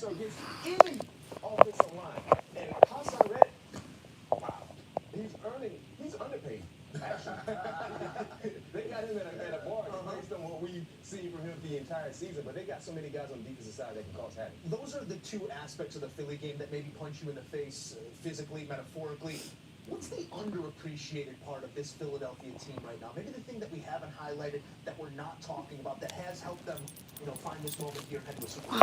pressure against any offensive line. And Hassan Reddick, wow, he's underpaid. Actually, they got him at a bargain based on what we've seen from him the entire season. But they got so many guys on the defensive side that can cause havoc. Those are the two aspects of the Philly game that maybe punch you in the face, physically, metaphorically. What's the underappreciated part of this Philadelphia team right now? Maybe the thing that we haven't highlighted, that we're not talking about, that has helped them, find this moment here head to a Super Bowl.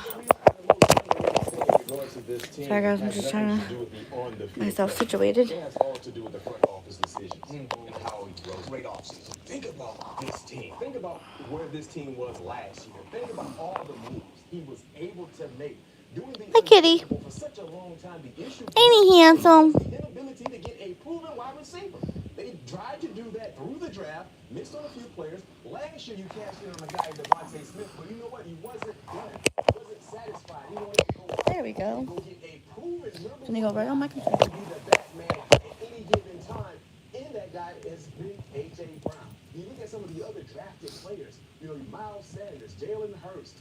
Sorry guys, I'm just trying to get myself situated. It has all to do with the front office decisions and how he grows. Great offseason. Think about this team. Think about where this team was last year. Think about all the moves he was able to make. Doing the Hi, kitty. for such a long time. The issue Ain't he handsome? the inability to get a proven wide receiver. They tried to do that through the draft, missed on a few players. Last year you cashed in on a guy, Devontae Smith, but you know what? He wasn't done. He wasn't satisfied. He wanted to go There we go. get a proven number Let me go right on my computer. to be the Batman at any given time. And that guy has been A.J. Brown. You look at some of the other drafted players, Miles Sanders, Jalen Hurst,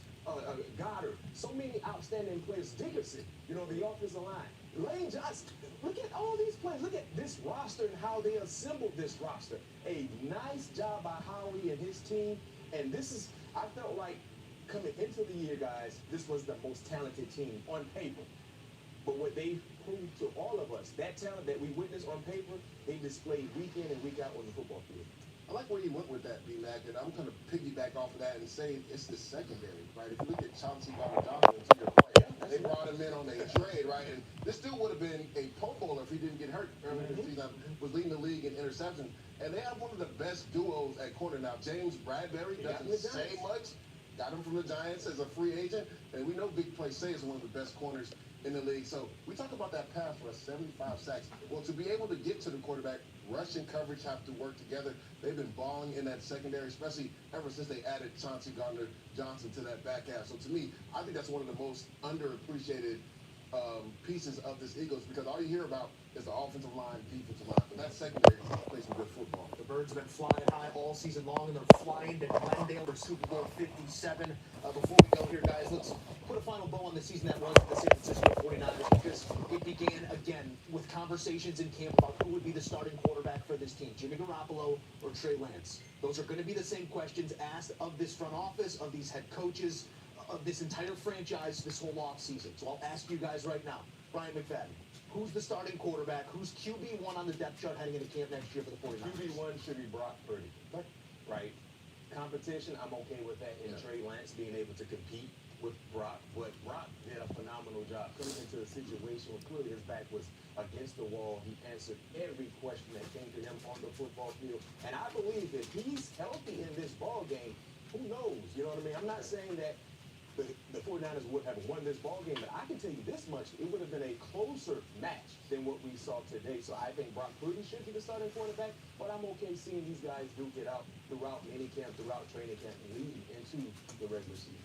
Goddard, so many outstanding players. Dickerson, the offensive line. Lane Johnson. Look at all these players. Look at this roster and how they assembled this roster. A nice job by Howie and his team. And I felt like coming into the year, guys, this was the most talented team on paper. But what they proved to all of us, that talent that we witnessed on paper, they displayed week in and week out on the football field. I like where you went with that, B-Mac, and I'm going to piggyback off of that and say it's the secondary, right? If you look at Chauncey Gardner-Johnson, to your point, they brought him in on a trade, right? And this still would have been a Pro Bowler if he didn't get hurt earlier in the season. Was leading the league in interception. And they have one of the best duos at corner now. James Bradbury doesn't say much. Got him from the Giants as a free agent. And we know Big Play Say is one of the best corners in the league. So we talk about that pass rush, 75 sacks. Well, to be able to get to the quarterback, rush and coverage have to work together. They've been balling in that secondary, especially ever since they added Chauncey Gardner-Johnson to that back half. So to me, I think that's one of the most underappreciated pieces of this Eagles, because all you hear about is the offensive line, defensive line, but that secondary plays some good football. The Birds have been flying high all season long, and they're flying to Glendale for Super Bowl 57. Before we go here, guys, let's put a final bow on the season that was for the San Francisco 49ers, because it began, again, with conversations in camp about who would be the starting quarterback for this team, Jimmy Garoppolo or Trey Lance. Those are going to be the same questions asked of this front office, of these head coaches, of this entire franchise this whole offseason. So I'll ask you guys right now, Brian McFadden, who's the starting quarterback? Who's QB1 on the depth chart heading into camp next year for the 49ers? QB1 should be Brock Purdy, right? Competition, I'm okay with that. And Trey Lance being able to compete with Brock. But Brock did a phenomenal job coming into a situation where clearly his back was against the wall. He answered every question that came to him on the football field. And I believe if he's healthy in this ball game, who knows? You know what I mean? I'm not saying that the 49ers would have won this ball game, but I can tell you this much: it would have been a closer match than what we saw today. So I think Brock Purdy should be the starting quarterback, but I'm okay seeing these guys duke it out throughout minicamp, throughout training camp, and leading into the regular season.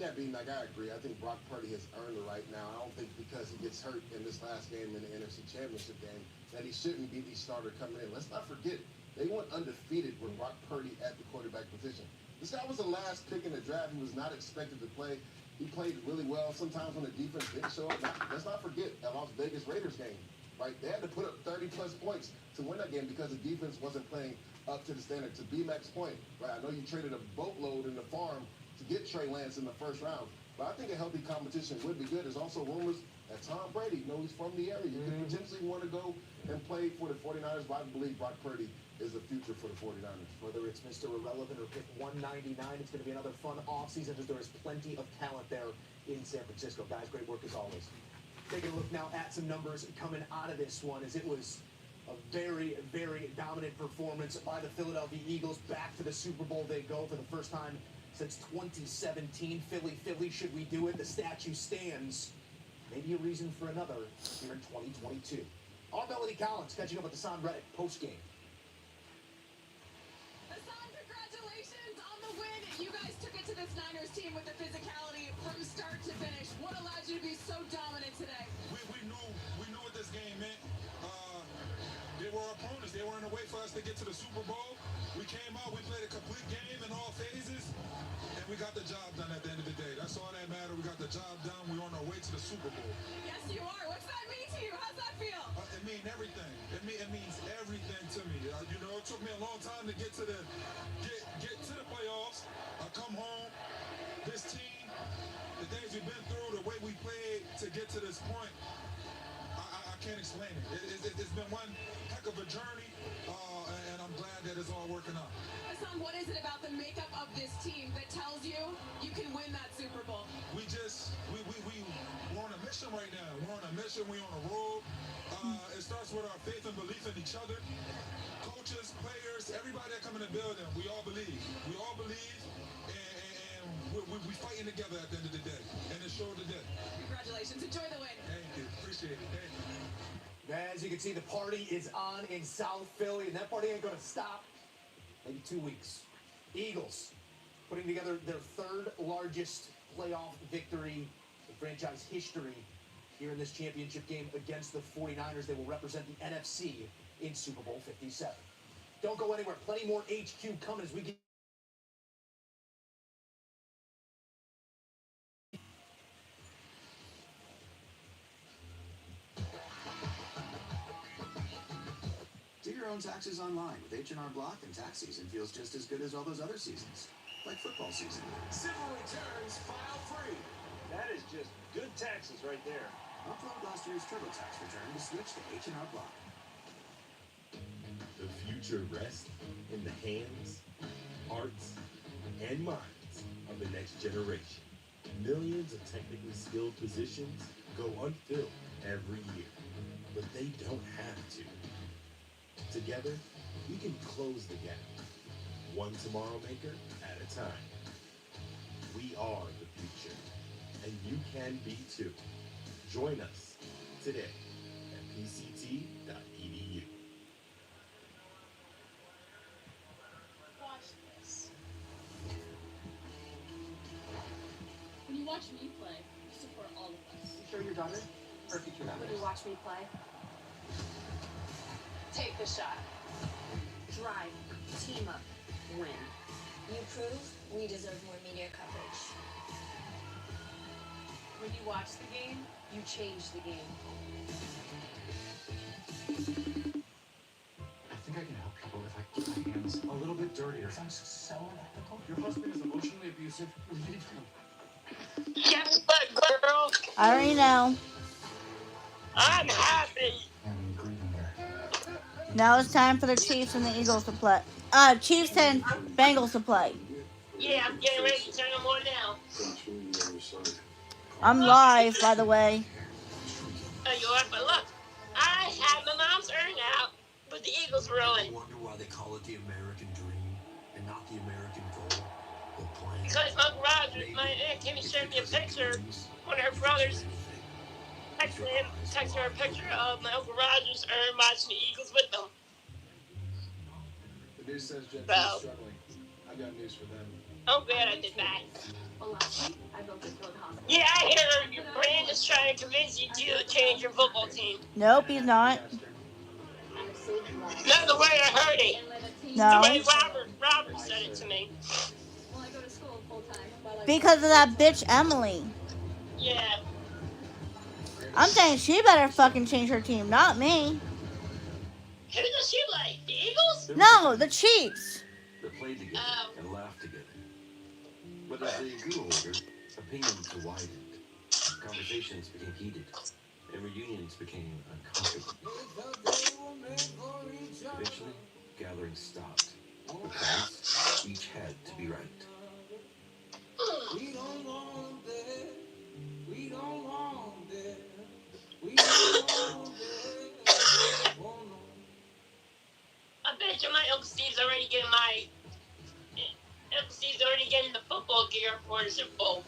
Yeah, B-Mac, I agree. I think Brock Purdy has earned it right now. I don't think because he gets hurt in this last game in the NFC Championship game that he shouldn't be the starter coming in. Let's not forget, they went undefeated with Brock Purdy at the quarterback position. This guy was the last pick in the draft. He was not expected to play. He played really well. Sometimes when the defense didn't show up, let's not forget that Las Vegas Raiders game, right? They had to put up 30-plus points to win that game because the defense wasn't playing up to the standard. To B-Mac's point, right? I know you traded a boatload in the farm to get Trey Lance in the first round, but I think a healthy competition would be good. There's also rumors that Tom Brady, he's from the area. You could potentially want to go and play for the 49ers, but I believe Brock Purdy is the future for the 49ers. Whether it's Mr. Irrelevant or pick 199, it's going to be another fun offseason because there is plenty of talent there in San Francisco. Guys, great work as always. Taking a look now at some numbers coming out of this one, as it was a very, very dominant performance by the Philadelphia Eagles. Back to the Super Bowl they go for the first time since 2017. Philly, should we do it? The statue stands. Maybe a reason for another here in 2022. Our Melody Collins catching up with the Son Reddick post-game. Congratulations on the win. You guys took it to this Niners team with the physicality from start to finish. What allowed you to be so dominant today? We knew what this game meant. They were opponents. They weren't couldn't wait for us to get to the Super Bowl. We came out, we played a complete game in all phases, and we got the job done at the end of the day. That's all that mattered. We got the job done. We're on our way to the Super Bowl. Yes, you are. What's that mean to you? How's that feel? It means everything. It means everything to me. You know, it took me a long time to get to the playoffs. I come home. This team, the things we've been through, the way we played to get to this point, I can't explain it. It's been one heck of a journey, and I'm glad that it's all working out. Hassan, what is it about the makeup of this team that tells you you can win that Super Bowl? We're on a mission right now. We're on a mission. We're on a roll. It starts with our faith and belief in each other. Coaches, players, everybody that come in the building, we all believe. We all believe, and we're fighting together at the end of the day. And it showed today. Congratulations. Enjoy the win. Thank you. Appreciate it. Thank you. As you can see, the party is on in South Philly, and that party ain't going to stop. Maybe 2 weeks. Eagles putting together their third largest playoff victory in franchise history here in this championship game against the 49ers. They will represent the NFC in Super Bowl 57. Don't go anywhere. Plenty more HQ coming as we get. Do your own taxes online with H&R Block, and tax season feels just as good as all those other seasons, like football season. Civil returns file free. That is just good taxes right there. Upload last year's TurboTax return to switch to H&R Block. The future rests in the hands, hearts, and minds of the next generation. Millions of technically skilled positions go unfilled every year, but they don't have to. Together, we can close the gap, one tomorrow maker at a time. We are the future, and you can be too. Join us today at pct.edu. Watch this. When you watch me play, you support all of us. You sure your daughter? Or future daughter? When you watch me play, Take the shot. drive, team up, win. You prove we deserve more media coverage. When you watch the game, you change the game. I think I can help people if I keep my hands a little bit dirtier. Sounds so unethical. Your husband is emotionally abusive. Leave him. Guess what, girl? I already know. I'm happy. I'm grieving there. Now it's time for the Chiefs and the Eagles to play. Chiefs and Bengals to play. Yeah, I'm getting ready to turn them on now. I'm live, by the way. Oh, you are? But look, I had my mom's earn out, but the Eagles were on. I wonder why they call it the American dream and not the American goal or plan. Because Uncle Roger, my Aunt Timmy showed me a picture. One of her brothers texted her a picture of my Uncle Roger's urn watching the Eagles with them. The news says Jet Well. is struggling. I got news for them. I'm glad I did that. Well, last week, I built this road hospital. Yeah, I hear your brand is trying to convince you to change your football team. Nope, he's not. Not the way I heard it. No. The way Robert said it to me. Well, I go to school full time. While I Because of that bitch Emily. Yeah. I'm saying she better fucking change her team, not me. Who does she like? The Eagles? No, the Chiefs. They played together Oh. and laughed together. But as they grew older, opinions widened. Conversations became heated, and reunions became uncomfortable. Eventually, gatherings stopped because each had to be right. I bet you my Uncle Steve's already getting Uncle Steve's already getting the football gear for the Super Bowl.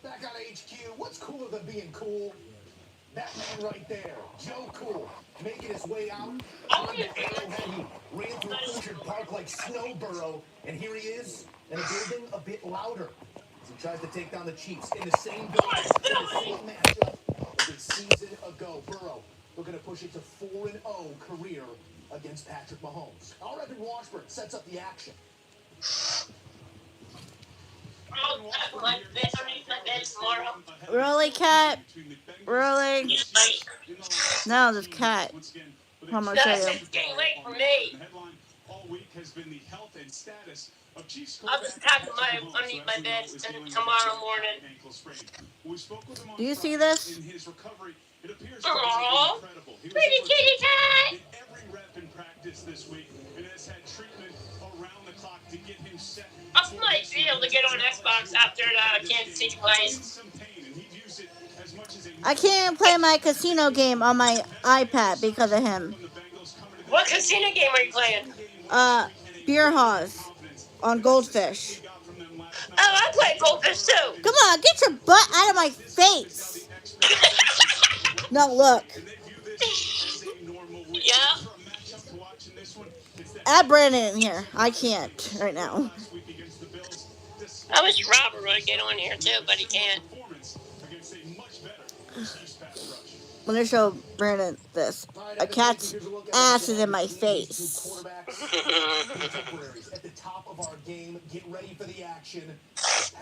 Back on HQ, what's cooler than being cool? That man right there, Joe Cool, making his way out onto Arrowhead. He ran through Orchard Park like Snowborough, and here he is in a building a bit louder. He tries to take down the Chiefs in the same building, in the same matchup as a season ago. Burrow looking to push it to 4-0 career against Patrick Mahomes. All right, Washburn sets up the action. Really, cat? Really? No, this cat. I'm gonna show you. Stay away from me. I'll just tuck underneath my bed tomorrow morning. Do you see this? Aww. Pretty kitty cat. I might be able to get on Xbox after the Kansas City plays. I can't play my casino game on my iPad because of him. What casino game are you playing? Beer Hawes on Goldfish. Oh, I play Goldfish too. Come on, get your butt out of my face. No, look. Yeah. Add Brandon in here. I can't right now. I wish Robert would get on here too, but he can't. I'm gonna show Brandon this. A cat's ass is in my face. At the top of our game, get ready for the action.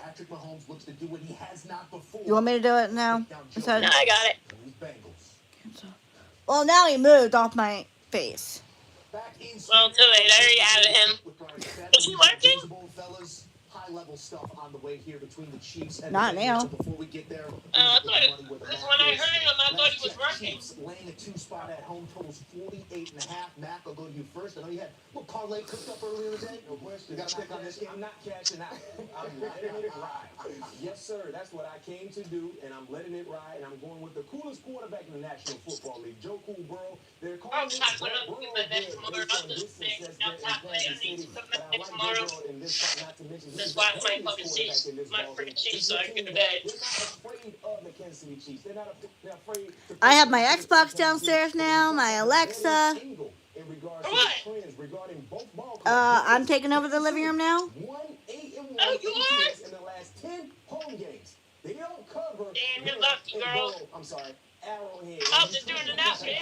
Patrick Mahomes looks to do what he has not before. You want me to do it now? No, I got it. Well, now he moved off my face. Well, too late. I already added him. Is he working? High-level stuff on the way here between the Chiefs and not the now. Bengals. Before we get there, because when I heard him, I thought he was working. Chiefs laying a 2-spot at home, totals 48.5. Mac, I'll go to you first. I know you had a little parlay cooked up earlier today. No question. You got to pick on this game. I'm not cashing out. I'm letting it ride. Yes, sir. That's what I came to do, and I'm letting it ride. And I'm going with the coolest quarterback in the National Football League, Joe Cool Burrow. They're calling it Burrow dead based on distance that's in Kansas City. But I like Burrow in this fight, not to mention That's why I play fucking Chiefs. My freaking Chiefs, so I can go to bed. They're not afraid of the Kansas City Chiefs. They're afraid. I have my Xbox downstairs now, my Alexa. I'm taking over the living room now. 1-8-1 Oh, you are? in the last 10 home games. They don't cover. Damn, you're lucky, girl. I'm sorry. Arrowhead. I was just doing an announcement.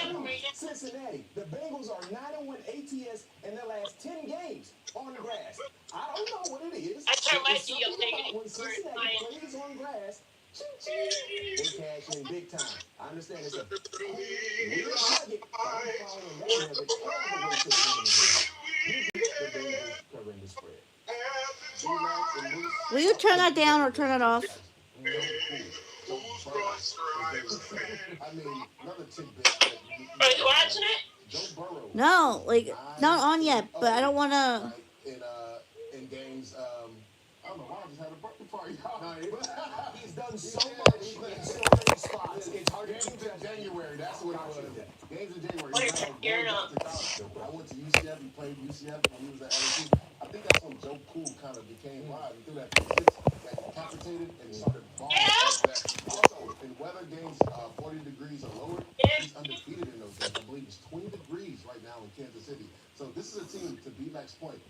Cincinnati. The Bengals are 9-1 ATS in their last 10 games on the grass. I don't know what it is. I turned my It's TV something up taking about it. when Cincinnati plays on grass. They cash in big time. I understand it's a weird nugget, but I'm following that nugget all the way to the winning game. The Bengals covering the spread. Will you turn that down or turn it off? I mean, another tidbit. Are you watching it? Joe Burrow. No, like, not on yet, but I don't want to. In games, I don't know why I just had a birthday party. He's done so much in so many spots. It's hard to games in January. That's what it was. Games in January. I went to UCF. He played UCF when he was at LSU. I think that's when Joe Cool kind of became live. He threw that capitated and started balling. Also, in weather games, 40 degrees or lower, he's undefeated in those games. I believe it's 20 degrees right now in Kansas City. So this is a team, to B-Mac's point,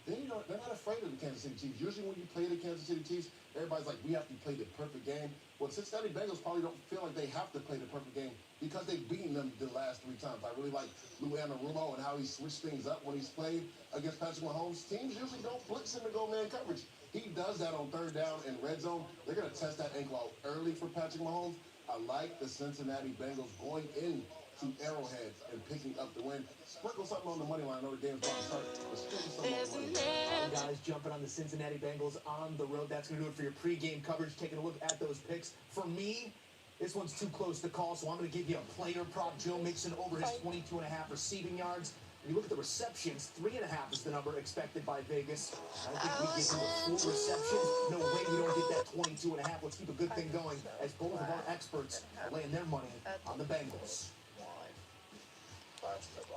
they're not afraid of the Kansas City Chiefs. Usually when you play the Kansas City Chiefs, everybody's like, we have to play the perfect game. Well, Cincinnati Bengals probably don't feel like they have to play the perfect game because they've beaten them the last 3 times. I really like Lou Anarumo and how he switched things up when he's played against Patrick Mahomes. Teams usually don't blitz him and go man coverage. He does that on 3rd down and red zone. They're going to test that ankle out early for Patrick Mahomes. I like the Cincinnati Bengals going in to Arrowhead and picking up the win. Sprinkle something on the money line. I know the game's about to start, but sprinkle something on the money line. Guys jumping on the Cincinnati Bengals on the road. That's going to do it for your pregame coverage. Taking a look at those picks. For me, this one's too close to call, so I'm going to give you a player prop. Joe Mixon over his 22.5 receiving yards. When you look at the receptions, 3.5 is the number expected by Vegas. I don't think we give him 4 receptions. No way we don't get that 22.5. Let's keep a good thing going as both of our experts are laying their money on the Bengals.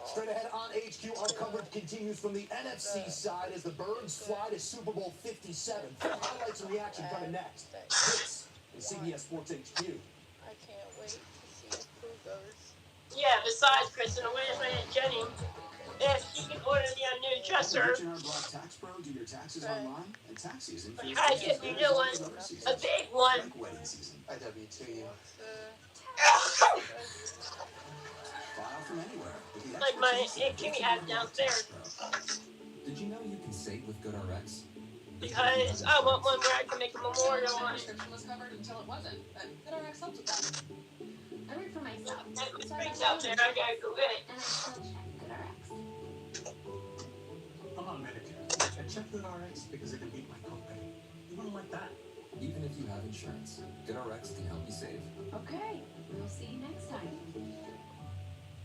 Straight ahead on HQ, our coverage continues from the NFC side as the Birds fly to Super Bowl 57. Full highlights and reaction coming next. This is CBS Sports HQ. I can't wait to see if Pooh goes. Yeah, besides Kristen, where's my Aunt Jenny? If you can order me a new dresser, With H&R Block Tax Pro, do your taxes online, and tax season feels try to just as get me good a as new all one. those other A seasons. big one. Like wedding season. I W2 you. File from anywhere with the Like my expertise of Kimmy H&R has Block Tax downstairs. Pro. Did you know you can save with GoodRx? Because I want one where I can make a memorial on it. Prescription was covered until it wasn't. But GoodRx helped with that. I work for myself, That so I freaks got out there. I gotta go get it. and I still check GoodRx. I'm on Medicare. I check GoodRx because it can beat my copay. You wouldn't like that. Even if you have insurance, GoodRx can help you save. Okay, we'll see you next time.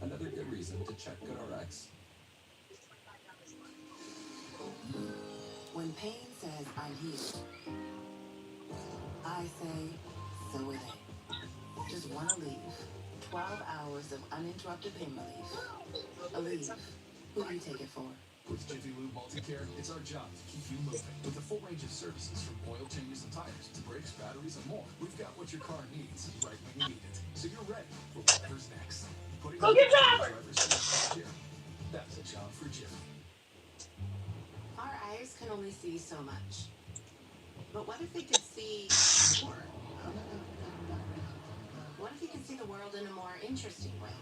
Another good reason to check GoodRx. When pain says I'm healed, I say, so are they. Just want to leave. 12 hours of uninterrupted pain relief. A leave. Who do you take it for? With Jiffy Lube Multi-Care, it's our job to keep you moving. With a full range of services from oil changes and tires to brakes, batteries, and more, we've got what your car needs right when you need it. So you're ready for whatever's next. Putting Go get Robert! That's a job for Jiffy. Our eyes can only see so much. But what if they could see more? What if you could see the world in a more interesting way?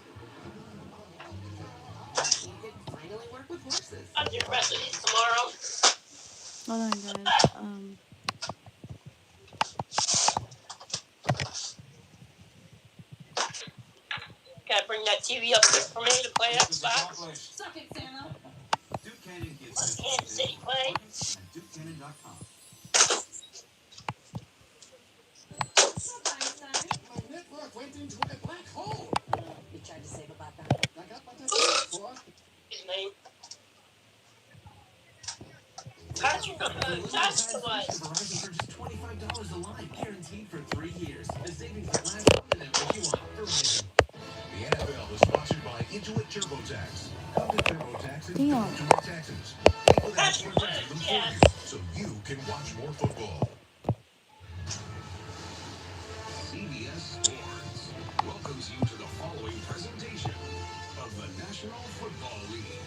You could finally work with horses. I'll do the rest of these tomorrow. Hold on, guys. Gotta bring that TV up here for me to play Xbox. Suck it, Santa. Duke Canyon Kids Kansas City play. and DukeCanyon.com. My network went into a black hole. You tried to save about that. I got what I paid for. His name. Patrick, that's the one. Verizon for just $25 a line, guaranteed for 3 years. The savings that last longer than what you want. Verizon. The NFL is sponsored by Intuit TurboTax. Come to TurboTax and Damn. Intuit taxes. Pay for the extra them for you, so you can watch more football. CBS Sports welcomes you to the following presentation of the National Football League.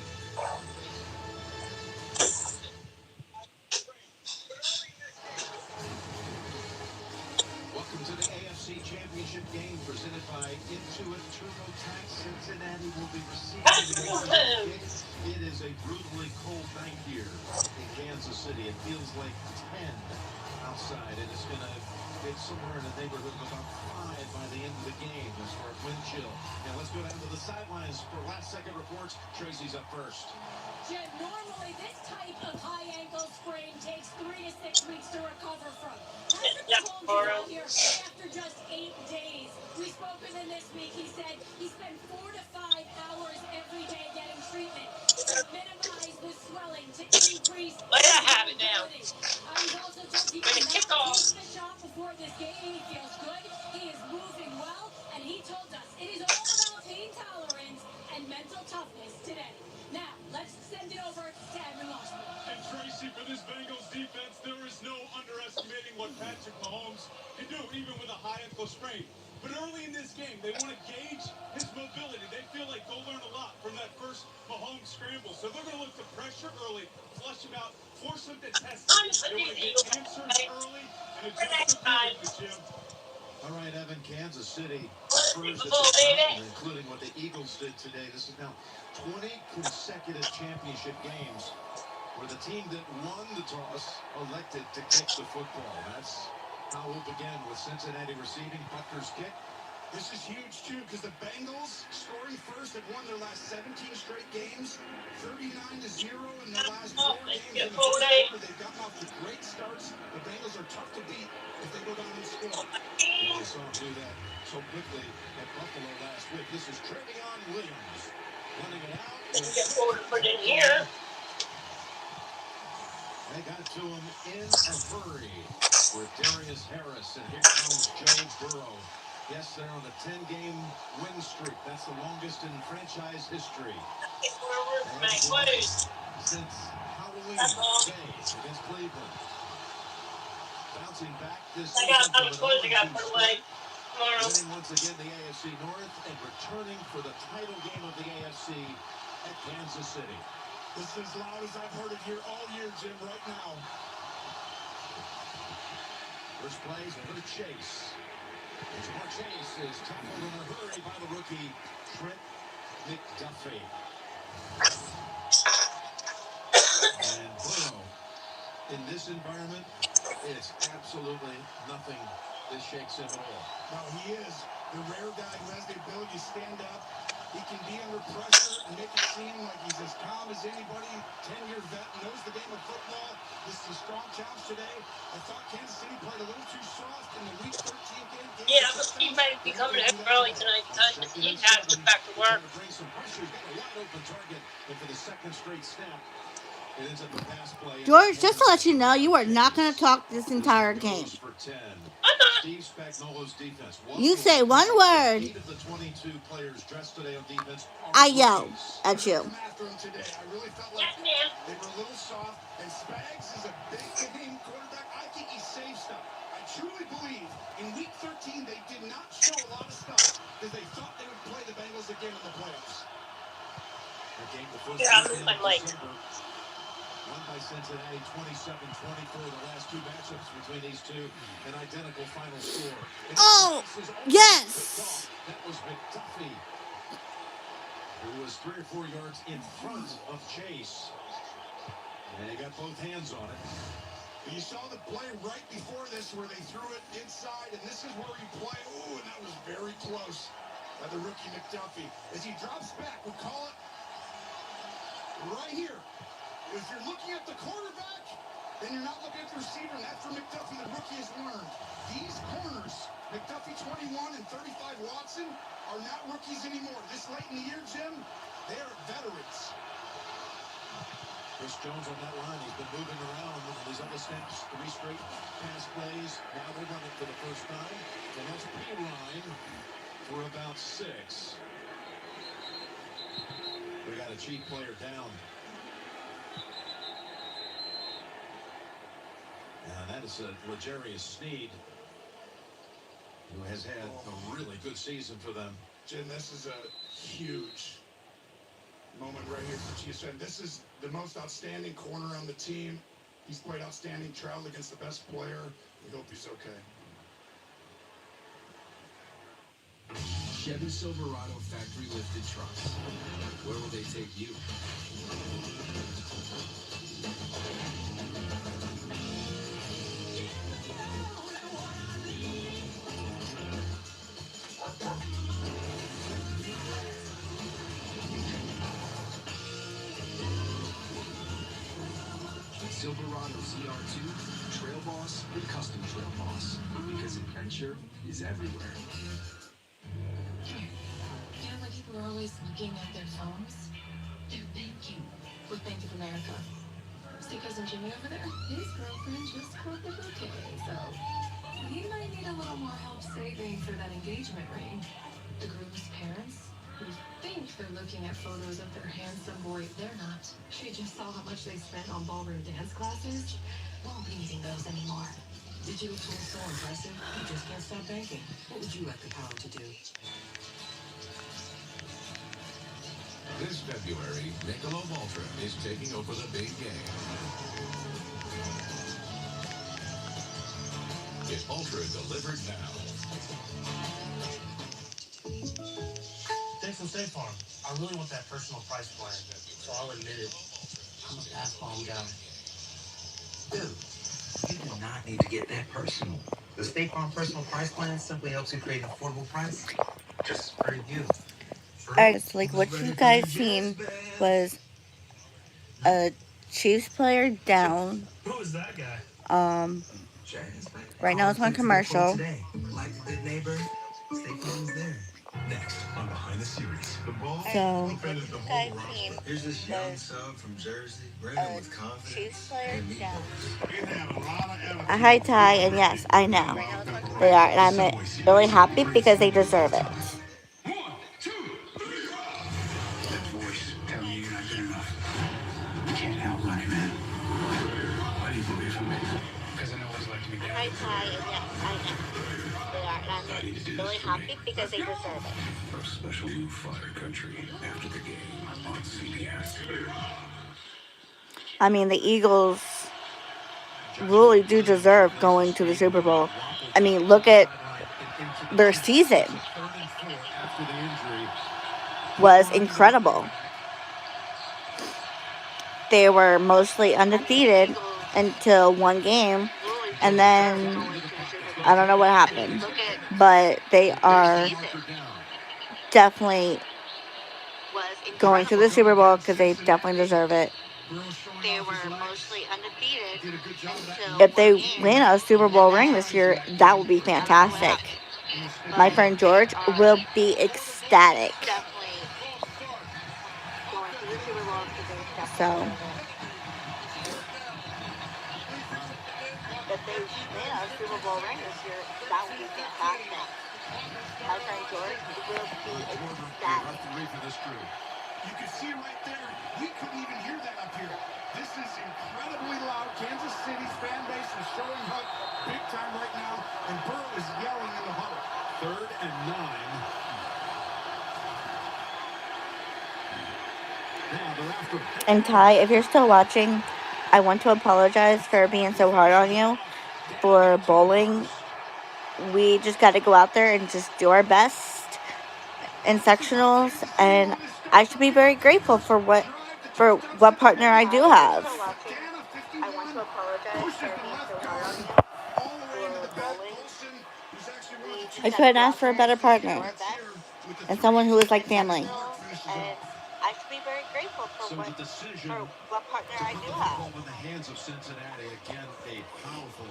Welcome to the AFC Championship game presented by Intuit TurboTax. Cincinnati will be receiving the kick. It is a brutally cold night here in Kansas City. It feels like 10 outside, and it's going to get somewhere in the neighborhood of about 5 by the end of the game as far as wind chill. Now let's go down to the sidelines for last-second reports. Tracy's up first. Jim, normally this type of high ankle sprain takes 3 to 6 weeks to recover from. Patrick Mahomes is out here after just 8 days. We spoke with him this week. He said he spent 4 to 5 hours every day getting treatment to minimize the swelling, to increase Let that have it now. He's also told people Gonna not kick to off. take the shot before this game. He feels good. He is moving well, and he told us it is all about pain tolerance and mental toughness today. Now, let's send it over to Evan Washburn. And Tracy, for this Bengals defense, there is no underestimating what Patrick Mahomes can do, even with a high ankle sprain. But early in this game, they want to gauge his mobility. They feel like they'll learn a lot from that first Mahomes scramble. So they're going to look to pressure early, flush him out, force him to test it. They want to get answers early and adjust accordingly, Jim. All right, Evan, Kansas City Super first at Bowl, the top, baby. including what the Eagles did today. This is now 20 consecutive championship games where the team that won the toss elected to kick the football. That's how we'll begin with Cincinnati receiving Butker's kick. This is huge, too, because the Bengals, scoring first, have won their last 17 straight games, 39-0 in their last 4 games in the first quarter. They've gotten off to great starts. The Bengals are tough to beat if they go down and score. And they saw him do that so quickly at Buffalo last week. This is Trevion Williams running it out. Get forward, put it in here. They got to him in a hurry with Darius Harris, and here comes Joe Burrow. Yes, they're on a 10-game win streak. That's the longest in franchise history. Since Halloween Day against Cleveland. Bouncing back this I got other clothes I got to put away tomorrow. winning once again the AFC North and returning for the title game of the AFC Kansas City. This is as loud as I've heard it here all year, Jim, right now. First plays over to Chase. And Jamar Chase is tackled in a hurry by the rookie, Trent McDuffie. And Burrow, in this environment, it's absolutely nothing that shakes him at all. No, he is the rare guy who has the ability to stand up. He can be under pressure and make it seem like he's as calm as anybody. 10-year vet, knows the game of football. This is a strong challenge today. I thought Kansas City played a little too soft in the Week 13 game. Yeah, but he might be coming in early tonight because he had to get back to work. Bring some pressure. He's got a wide open target, and for the second straight snap, it ends up a pass play. George, just to let you know, you are not going to talk this entire game. For 10. Steve Spagnuolo's defense. You say one word, 8 of the 22 players dressed today on defense I yell at you. After him today, I really felt like they were a little soft. And Spags is a big-game quarterback. I think he saved stuff. I truly believe in Week 13 they did not show a lot of stuff because they thought they would play the Bengals again in the playoffs. That game, the first Yeah, I'm my mic. Won by Cincinnati 27-24. The last two matchups between these two, an identical final score. Oh, yes. That was McDuffie, who was 3 or 4 yards in front of Chase. And he got both hands on it. You saw the play right before this where they threw it inside, and this is where you play. Ooh, and that was very close by the rookie McDuffie. As he drops back, we call it right here. If you're looking at the quarterback, then you're not looking at the receiver, and that's where McDuffie, the rookie, has learned. These corners, McDuffie 21 and 35 Watson, are not rookies anymore. This late in the year, Jim, they are veterans. Chris Jones on that line, he's been moving around on these other snaps, 3 straight pass plays. Now they're running for the first time. And that's P-line for about 6. We got a cheap player down. And that is L'Jarius Sneed, who has had a really good season for them. Jim, this is a huge moment right here for Cheifs. This is the most outstanding corner on the team. He's played outstanding, traveled against the best player. We hope he's okay. Chevy Silverado factory lifted trucks. Where will they take you? Silverado ZR2, Trail Boss, the custom Trail Boss. Because adventure is everywhere. You know when people are always looking at their phones? They're banking with Bank of America. See cousin Jimmy over there? His girlfriend just caught the bouquet, so he might need a little more help saving for that engagement ring. The groom's parents, who think they're looking at photos of their handsome boy, they're not. She just saw how much they spent on ballroom dance classes. Won't be needing those anymore. Digital tools so impressive, you just can't stop banking. What would you like the power to do? This February, Michelob Ultra is taking over the big game. Get Ultra delivered now. Thanks from State Farm. I really want that personal price plan, so I'll admit it. I'm a pass bomb guy. Dude, you do not need to get that personal. The State Farm personal price plan simply helps you create an affordable price just for you. Alright, so like what you guys seen was a Chiefs player down. Who was that guy? Right now it's on commercial. Like a good neighbor, State Farm's there. Next on Behind the Series. The ball So defended the guys whole seen roster. Here's this young sub from Jersey, bringing with confidence. Chiefs player down. You have a lot of A high tie, and yes, I know they are, and I'm really happy because they deserve it. That voice telling you you're not good enough. You can't outrun it, man. Why do you believe in me? Because I know what it's like to Hi, Ty, and yes, I know. They are, and I'm really happy because they deserve it. Of special new Fire Country after the game on CBS. I mean, the Eagles really do deserve going to the Super Bowl. I mean, look at their season. Was incredible. They were mostly undefeated until one game, and then I don't know what happened. But they are definitely going to the Super Bowl because they definitely deserve it. They were mostly undefeated until if they win a Super Bowl ring this year, that would be fantastic. My friend George will be ecstatic. So, if they win a Super Bowl ring this year, that would be fantastic. My friend George will be ecstatic. You can see right there, we couldn't even hear that up here. This is incredibly loud. Kansas City's fan base is showing up big time right now, and Burrow is yelling in the huddle. 3rd and 9. And Ty, if you're still watching, I want to apologize for being so hard on you for bowling. We just got to go out there and just do our best in sectionals, and I should be very grateful for what partner I do have. I want to apologize for being so hard on you for bowling. I couldn't ask for a better partner and someone who is like family. And I should be very grateful for what partner I do have. In the hands of Cincinnati, again, a powerful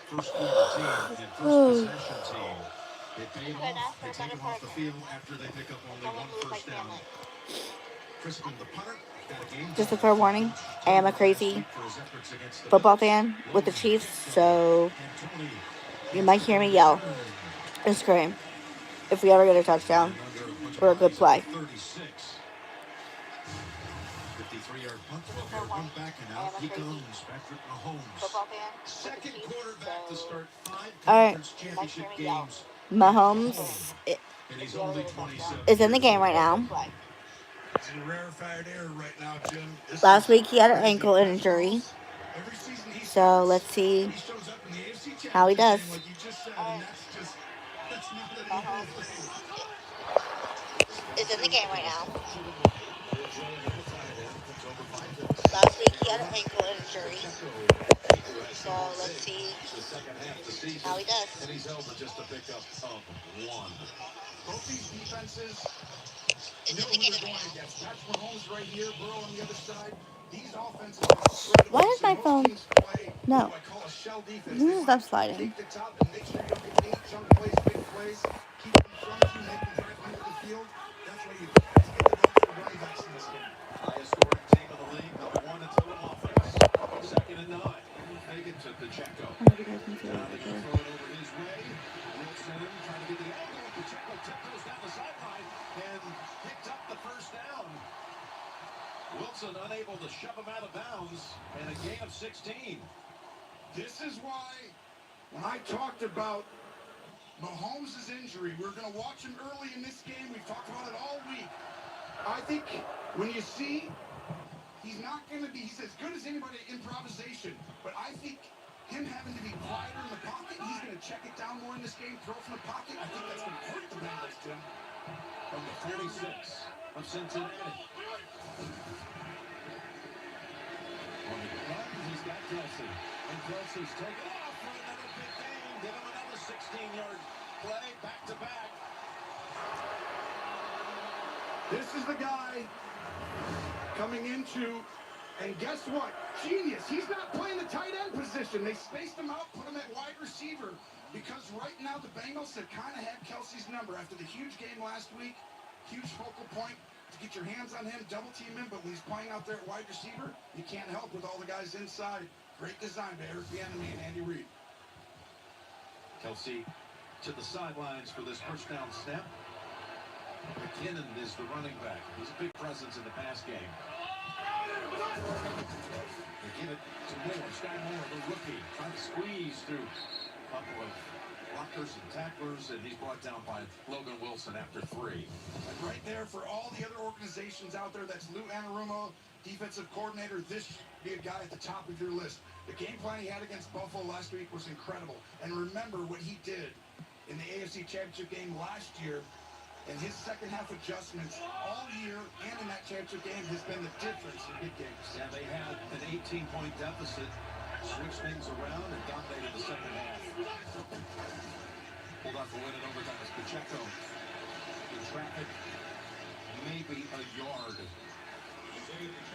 first quarter team and first possession team. They paid off. They take them off the field after they pick up only one first down. Crispin, the punter, got a game. Just a fair warning, I am a crazy football fan with the Chiefs, so you might hear me yell and scream if we ever get a touchdown or a good play. 53-yard punt, 12-yard run back, and out he comes, Patrick Mahomes. Second quarterback to start 5 conference championship games. Mahomes is in the game right now. Last week he had an ankle injury, so let's see how he does. Is in the game right now. Last week he had an ankle injury, so let's see how he does. And he's held to just a pickup of 1. Both these defenses know who they're going against. Patrick Mahomes right here, Burrow on the other side. These offenses are Why is my phone? No. Stop sliding. Take the top and make sure you don't get 8 chunk plays, big plays. Keep them in front of you, make them drive under the field. That's why you got to get the ball to the running backs in this game. Highest scoring team in the league, number 1 in total offense. 2nd and 9. Take it to Pacheco. Now they can throw it over his way. Wilson trying to get the angle. Pacheco goes down the sideline and picked up the first down. Wilson unable to shove him out of bounds, and a gain of 16. This is why, when I talked about Mahomes' injury, we're going to watch him early in this game. We've talked about it all week. I think when you see, he's not going to be, he's as good as anybody at improvisation, but I think him having to be quieter in the pocket, he's going to check it down more in this game, throw from the pocket. I think that's going to hurt the Bengals, Jim. From the 46 of Cincinnati. On the run, he's got Kelsey. And Kelsey's taken off for another big game. Give him another 16-yard play, back-to-back. This is the guy coming into, and guess what? Genius. He's not playing the tight end position. They spaced him out, put him at wide receiver, because right now the Bengals have kind of had Kelsey's number after the huge game last week. Huge focal point to get your hands on him, double team him, but when he's playing out there at wide receiver, you can't help with all the guys inside. Great design by Eric Bieniemy and Andy Reid. Kelsey to the sidelines for this first down snap. McKinnon is the running back. He's a big presence in the pass game. They give it to Moore. Sky Moore, the rookie, trying to squeeze through a couple of blockers and tacklers, and he's brought down by Logan Wilson after 3. And right there for all the other organizations out there, that's Lou Anarumo, defensive coordinator. This should be a guy at the top of your list. The game plan he had against Buffalo last week was incredible. And remember what he did in the AFC Championship game last year. And his second half adjustments all year and in that championship game has been the difference in big games. Yeah, they had an 18-point deficit, switched things around, and dominated the second half. Pulled off the win in overtime as Pacheco in traffic, maybe a yard.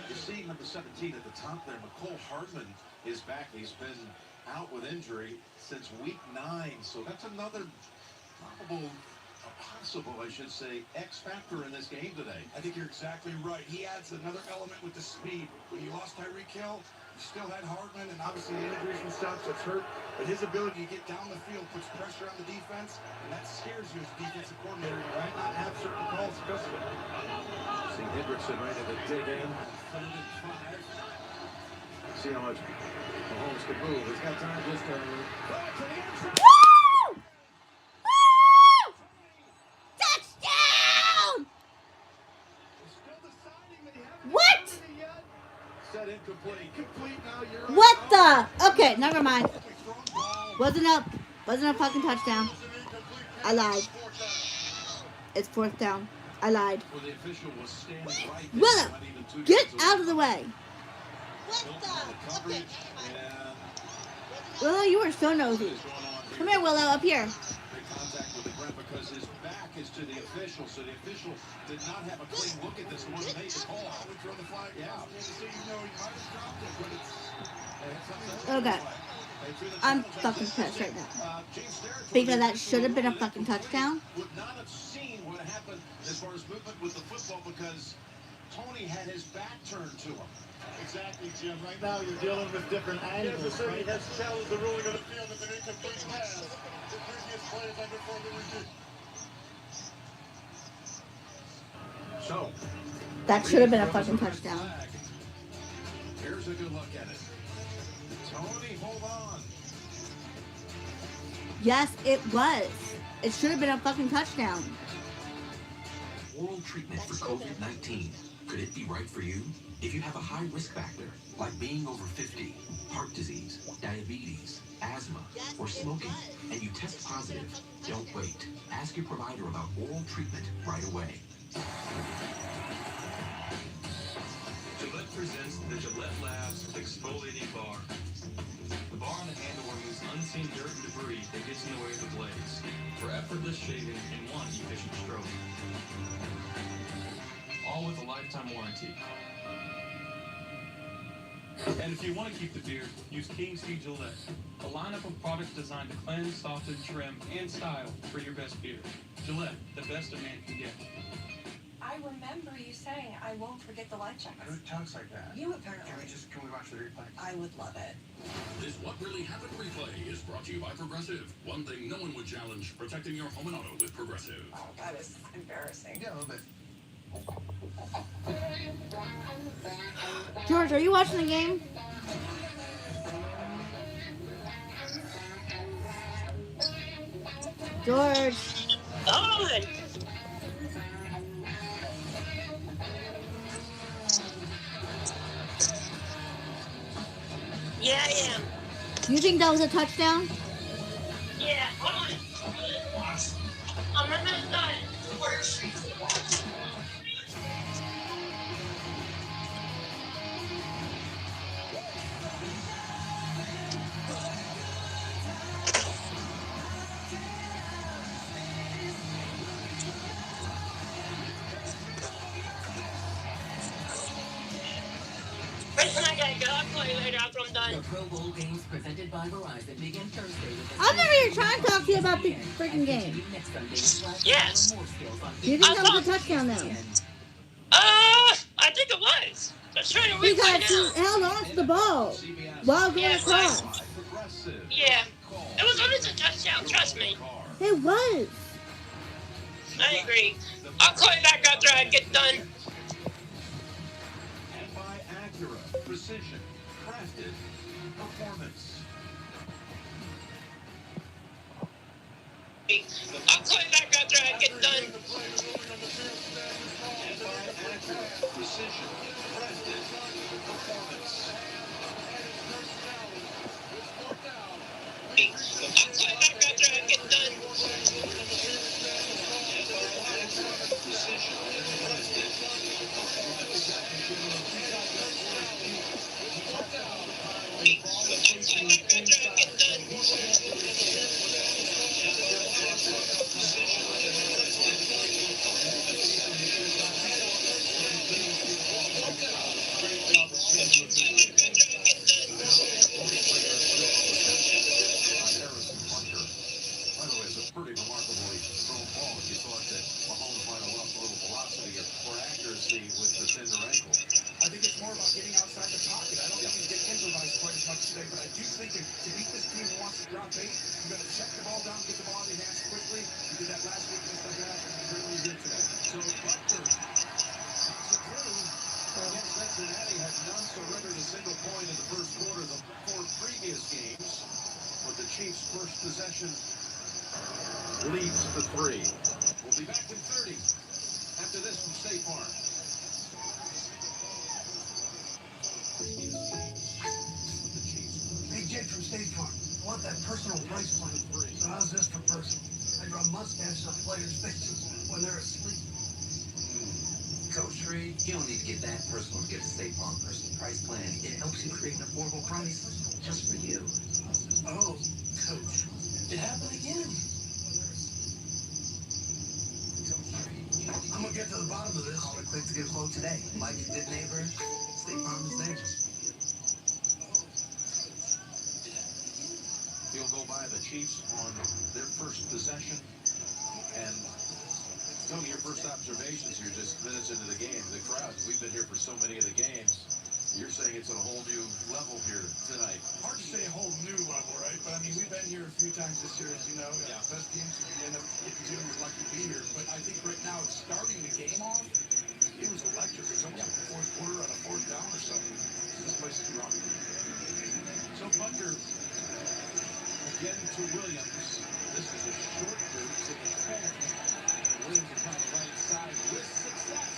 You're seeing number 17 at the top there. McCole Hardman is back. He's been out with injury since week 9, so that's another possible, I should say, X factor in this game today. I think you're exactly right. He adds another element with the speed. When you lost Tyreek Hill, you still had Hardman, and obviously the injuries and stuff, so it's hurt. But his ability to get down the field puts pressure on the defense, and that scares you as a defensive coordinator. You might not have certain calls because of it. See Hendrickson ready to dig in. 3rd and 5. See how much Mahomes can move. He's got time just to throw it to the end zone. Touchdown! What? Set incomplete now. You're What the? Okay, never mind. Wasn't a fucking touchdown. I lied. It's 4th down. I lied. Well, the official was standing right there. Willow, get out of the way. Coverage, Willow, you are so nosy. Come here, Willow, up here. Big contact with the ground because his back is to the official, so the official did not have a clean look at this one and made the call. Would throw the flag. Yeah. So you know he might have dropped it, but it's Okay. I'm fucking pissed right now. Because that should have been a fucking touchdown. Would not have seen what happened as far as movement with the football because Tony had his back turned to him. exactly, Jim. Right now you're dealing with different angles. Kansas City has challenged the ruling of the field as an incomplete pass. The previous players underperformed the review. So That should have been a fucking touchdown. here's a good look at it. Tony, hold on. Yes, it was. It should have been a fucking touchdown. Oral treatment for COVID-19. Could it be right for you? If you have a high risk factor, like being over 50, heart disease, diabetes, asthma, or smoking, and you test positive, don't wait. Ask your provider about oral treatment right away. Gillette presents the Gillette Labs Exfoliating Bar. The bar on the handle removes unseen dirt and debris that gets in the way of the blades for effortless shaving in one efficient stroke. All with a lifetime warranty. And if you want to keep the beard, use King C Gillette, a lineup of products designed to cleanse, soften, trim, and style for your best beard. Gillette, the best a man can get. I remember you saying I won't forget the life checks. Who talks like that? You apparently. Can we watch the replay? I would love it. This What Really Happened replay is brought to you by Progressive. One thing no one would challenge, protecting your home and auto with Progressive. Oh, that was embarrassing. Yeah, a little bit. George, are you watching the game? George. Oh, yeah, I am. You think that was a touchdown? Yeah, hold on. I'm almost done. I gotta go. I'll call you later after I'm done. The Pro Bowl games presented by Verizon begin Thursday with I'm never even trying to talk to you about the freaking game. Yes. Do you think that was a touchdown though? I think it was. Let's try to read Because he held on to the ball while going across. Yeah. It was almost a touchdown, trust me. It was. I agree. I'll call you back after I get done. And by I'll call you back after I get done. Precision, President, performance. I'll call you back after I get done. Precision, President, performance. By the way, it's a pretty remarkably thrown ball. If you thought that Mahomes might have lost a little velocity or accuracy with the tender ankle. I think it's more about getting outside the pocket. I don't think he's getting improvised quite as much today, but I do think to beat this team who wants to drop eight, you got to check the ball down, get the ball out of your hands quickly. You did that last week in the second half, and you really did today. So Butker takes it through. Against Cincinnati had none surrendered a single point in the first quarter of the 4 previous games. But the Chiefs' first possession leads to 3. We'll be back in 30 after this from State Farm. Hey, Jake from State Farm. I want that personal price plan. So how's this for personal? I draw mustaches on players' faces when they're asleep. Coach Reed, you don't need to get that personal to get a State Farm personal price plan. It helps you create an affordable price just for you. Oh, Coach. It happened again. I'm gonna get to the bottom of this. Call it quick to get a quote today. Like a good neighbor, State Farm is there. Field goal by the Chiefs on their first possession. And Tony, your first observations here just minutes into the game. The crowd, we've been here for so many of the games. You're saying it's at a whole new level here tonight. Hard to say a whole new level, right? But I mean, we've been here a few times this year, as you know. Yeah. Best teams we end up getting to, we're lucky to be here. But I think right now, it's starting the game off. It was electric. It's almost like the fourth quarter on a fourth down or something. This place is rocking. So Butker again to Williams. This is a short boot to the 10. Williams upon the right side with success.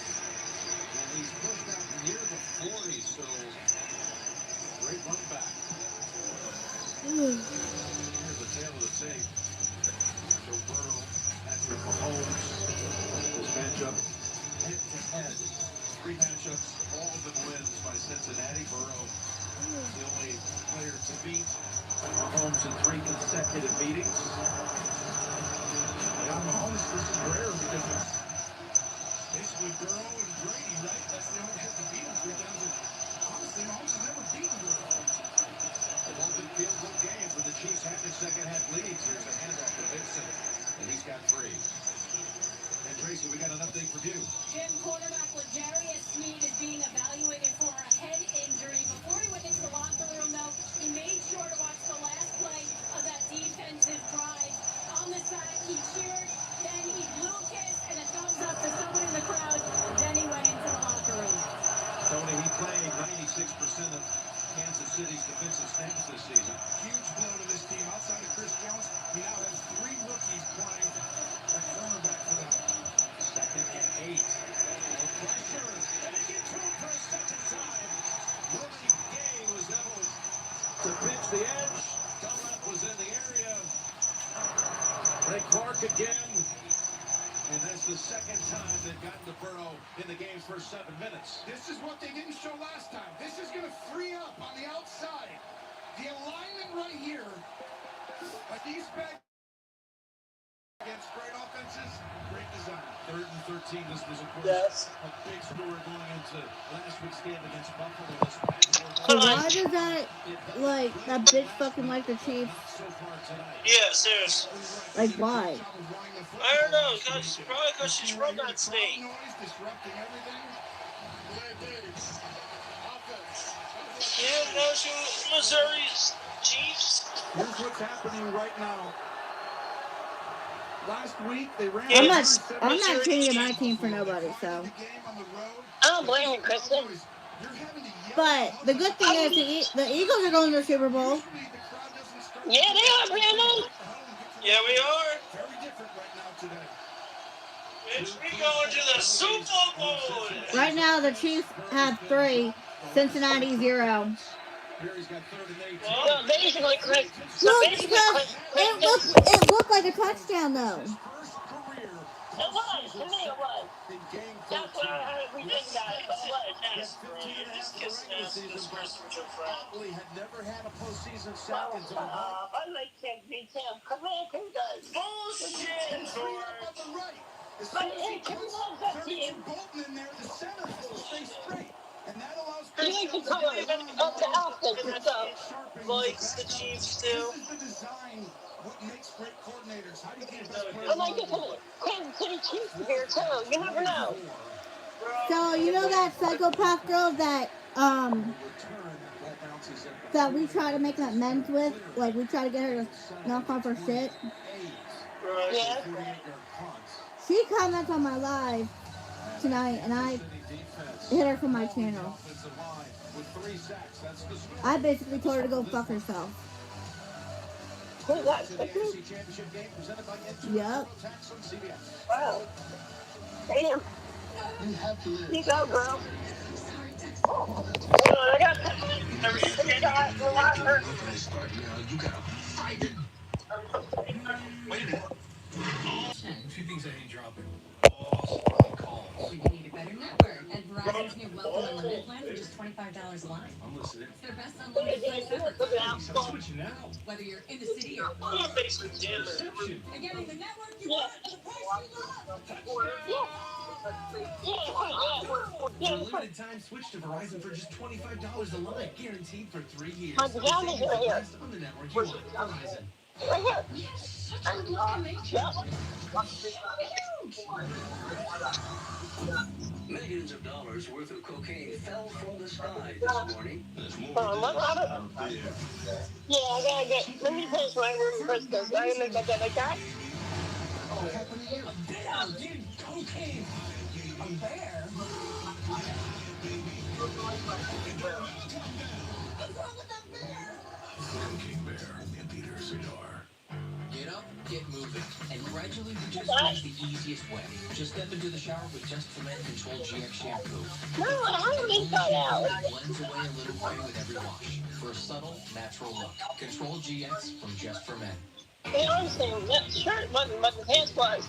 And he's pushed out near the 40, so great run back. Here's the tail of the tape. Joe Burrow, Patrick Mahomes. This matchup head-to-head. 3 matchups, all of them wins by Cincinnati. Burrow, the only player to beat Mahomes in 3 consecutive meetings. Yeah, Mahomes, this is rare because it's basically Burrow and Brady, right? That's the only has to beat him 3 times. And honestly, Mahomes has never beaten Burrow. A long field goal game for the Chiefs having second half leads. Here's a handoff to Vincent, and he's got 3. And Tracy, we got an update for you. Jim, quarterback L'Jarius Sneed is being evaluated for a head injury. Before he went into the locker room, though, he made sure to watch the last play of that defensive drive. On the side, he cheered, then he blew a kiss and a thumbs up to someone in the crowd. Then he went into the locker room. Tony, he played 96% of Kansas City's defensive snaps this season. Huge blow to this team. Outside of Chris Jones, he now has 3 rookies playing at cornerback for them. 2nd and 8. More pressure. And they get to him for a second time. Willie Gay was able to pitch the edge. Dunlap was in the area. Ray Clark again. And that's the second time they've gotten to Burrow in the game's first 7 minutes. This is what they didn't show last time. This is going to free up on the outside. The alignment right here. These back against great offenses, great design. 3rd and 13. This was, of course, a big story going into last week's game against Buffalo. So why does that, like, that bitch fucking like the Chiefs? Yeah, seriously. Like, why? I don't know, probably because she's from that state. You didn't know she was Missouri's Chiefs? Here's what's happening right now. Last week they ran. I'm not changing my team for nobody, so. I don't blame you, Kristen. But the good thing is the Eagles are going to the Super Bowl. Yeah, they are, Brandon. Yeah, we are. Super Bowl. Right now, the Chiefs have 3, Cincinnati 0. So basically, Chris. So Look, basically, because Chris it looked like a touchdown though. It was, to me it was. That's what we think about it, but it was. Yes, 15 and a half for regular season, but Otley had never had a postseason sack until tonight. I like Ken beat him. Come on, who does? Bullshit, Up the right. As soon as he puts 32 Bolton in there, the center has to stay straight. And that allows He likes to come up the outfit and stuff. likes the Chiefs too. This is the design. What makes great coordinators? How do you get the best players? I might get some Kansas City Chiefs here too. You never know. So you know that psychopath girl that that we try to make amends with, like we try to get her to knock off her shit. Yeah. She comments on my live tonight, and I hit her from my channel. I basically told her to go fuck herself. Who's that? Yep. Wow. Damn. You go, girl. I got every shot. You gotta fight it. Wait a minute. She thinks I ain't dropping. You need a better network. At Verizon's new Welcome Unlimited plan for just $25 a line. I'm listening. It's their best unlimited price ever. I'm switching now. Whether you're in the city or I'm gonna make some damage. and getting the network you want at the price you love. For a limited time, switch to Verizon for just $25 a line, guaranteed for 3 years. My pajamas are here. On the network you want. Verizon. Right here. Millions of dollars worth of cocaine fell from the sky this morning. Yeah, I gotta get. Let me finish my room first, because I gotta make my bed like that. Dude, cocaine. A bear? Cocaine Bear and Peter Cigar. Get up, get moving, and gradually reduce waste the easiest way. Just step into the shower with Just for Men Control GX shampoo. No, I don't need that out. Blends away a little gray with every wash for a subtle, natural look. Control GX from Just for Men. Hey, honestly, that shirt wasn't, but the pants was.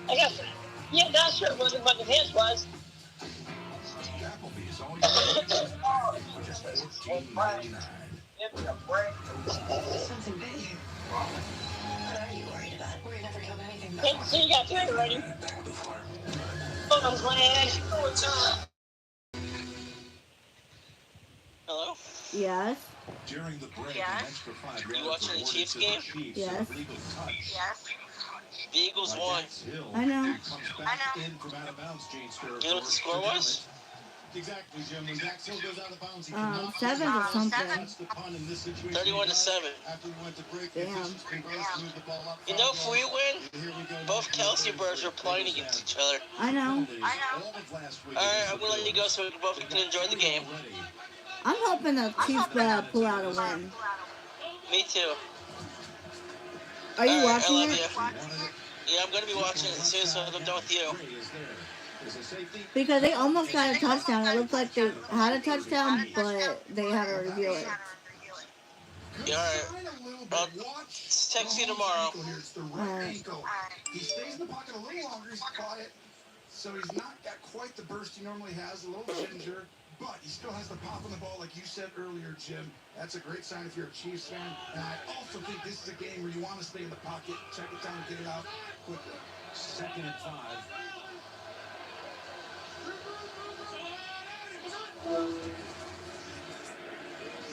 I guess. Yeah, that shirt wasn't, but the pants was. Applebee's all you just $14.99. Something big here. What are you worried about? We're never killed anything before. Hey, so you got food already. Oh, I'm glad. What's up? Hello? Yes. During the break, Yes. an extra 5 You watching the Chiefs game? Yes. Yes. The Eagles won. I know. I know. You know what the score was? Exactly, Jim. When Dax Hill goes out of bounds, he 7 or something. 31-7. Damn. You know, if we win, both Kelsey birds are playing against each other. I know. Alright, I'm gonna let you go so we both can enjoy the game. I'm hoping the Chiefs pull out a win. Me too. Are you watching I love it? You. Yeah, I'm gonna be watching it as soon as I'm done with you. Because they almost got a touchdown. It looked like they had a touchdown, but they had to review it. Yeah, alright. I'll text you tomorrow. He stays in the pocket a little longer. He's quiet. So he's not got quite the burst he normally has. A little ginger. But he still has the pop on the ball, like you said earlier, Jim. That's a great sign if you're a Chiefs fan. And I also think this is a game where you want to stay in the pocket, check it down, and get it out quickly. 2nd and 5.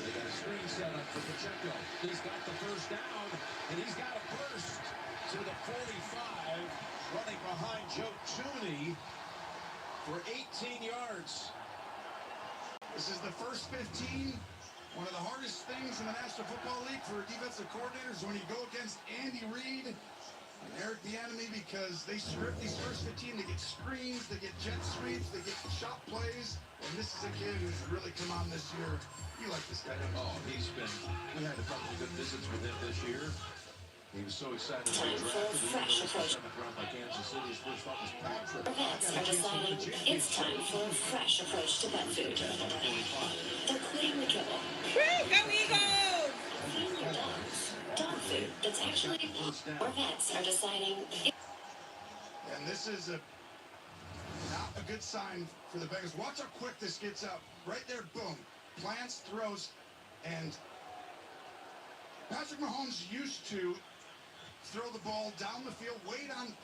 They got a screen set up for Pacheco. He's got the first down, and he's got a burst to the 45, running behind Joe Tooney for 18 yards. This is the first 15. One of the hardest things in the National Football League for defensive coordinators when you go against Andy Reid and Eric Bieniemy, because they script these first 15. They get screens, they get jet sweeps, they get shot plays. And this is a kid who's really come on this year. You like this guy? Oh, we had a couple of good visits with him this year. He was so excited to be drafted. He was the 7th round by Kansas City. His first thought was Patrick. Vets are deciding it's time for a fresh approach to pet food. They're quitting the kibble. Go Eagles! Feeding your dogs dog food that's actually or vets are deciding. And this is not a good sign for the Bengals. Watch how quick this gets out. Right there, boom. Plants, throws, and Patrick Mahomes used to throw the ball down the field, wait on,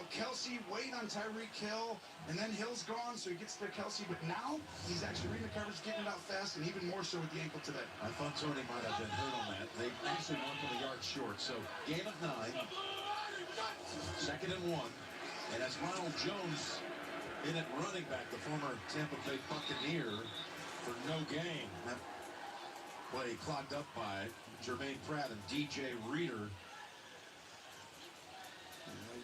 Kelsey, wait on Tyreek Hill, and then Hill's gone, so he gets to Kelsey. But now he's actually reading the coverage, getting it out fast, and even more so with the ankle today. I thought Tony might have been hurt on that. They actually won from a yard short. So gain of 9, 2nd and 1, and that's Ronald Jones in at running back, the former Tampa Bay Buccaneer, for no gain. That play clogged up by Jermaine Pratt and DJ Reader.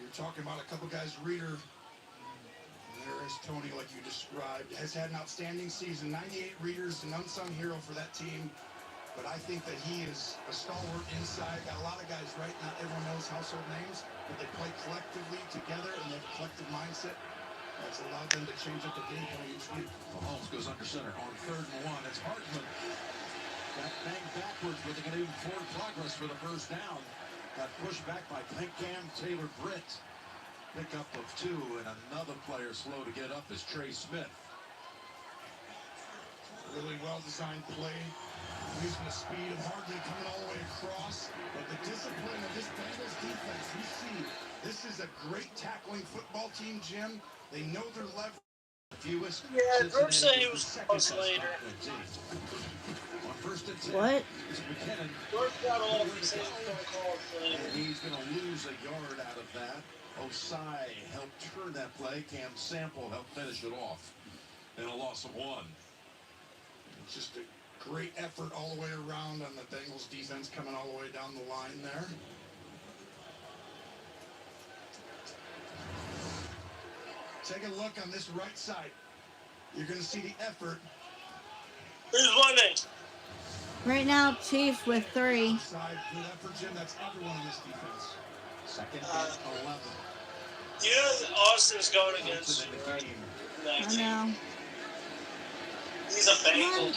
You're talking about a couple guys. Reader, there is Tony, like you described, has had an outstanding season. 98 Readers, an unsung hero for that team. But I think that he is a stalwart inside. Got a lot of guys, right? Not everyone knows household names, but they play collectively together and they have a collective mindset. That's allowed them to change up the game plan each week. Mahomes goes under center on 3rd and 1. It's Hartman. Got banged backwards, but they can even forward progress for the first down. Got pushed back by Cam Taylor-Britt. Pickup of 2, and another player slow to get up is Trey Smith. Really well-designed play, using the speed of Hartman coming all the way across. But the discipline of this Bengals defense, you see, this is a great tackling football team, Jim. They know their leverage. Fewest. Yeah, Brooks said he was close later. On 1st and 10. What? It's McKinnon. Brooks got all of his calls later. And he's going to lose a yard out of that. Osai helped turn that play. Cam Sample helped finish it off. And a loss of 1. It's just a great effort all the way around on the Bengals defense, coming all the way down the line there. Take a look on this right side. You're going to see the effort. Who's winning? Right now, Cheifs with 3. Side, good effort, Jim. That's everyone on this defense. 2nd and 11. You know that Austin's going against you, right? I know. He's a Bengal. And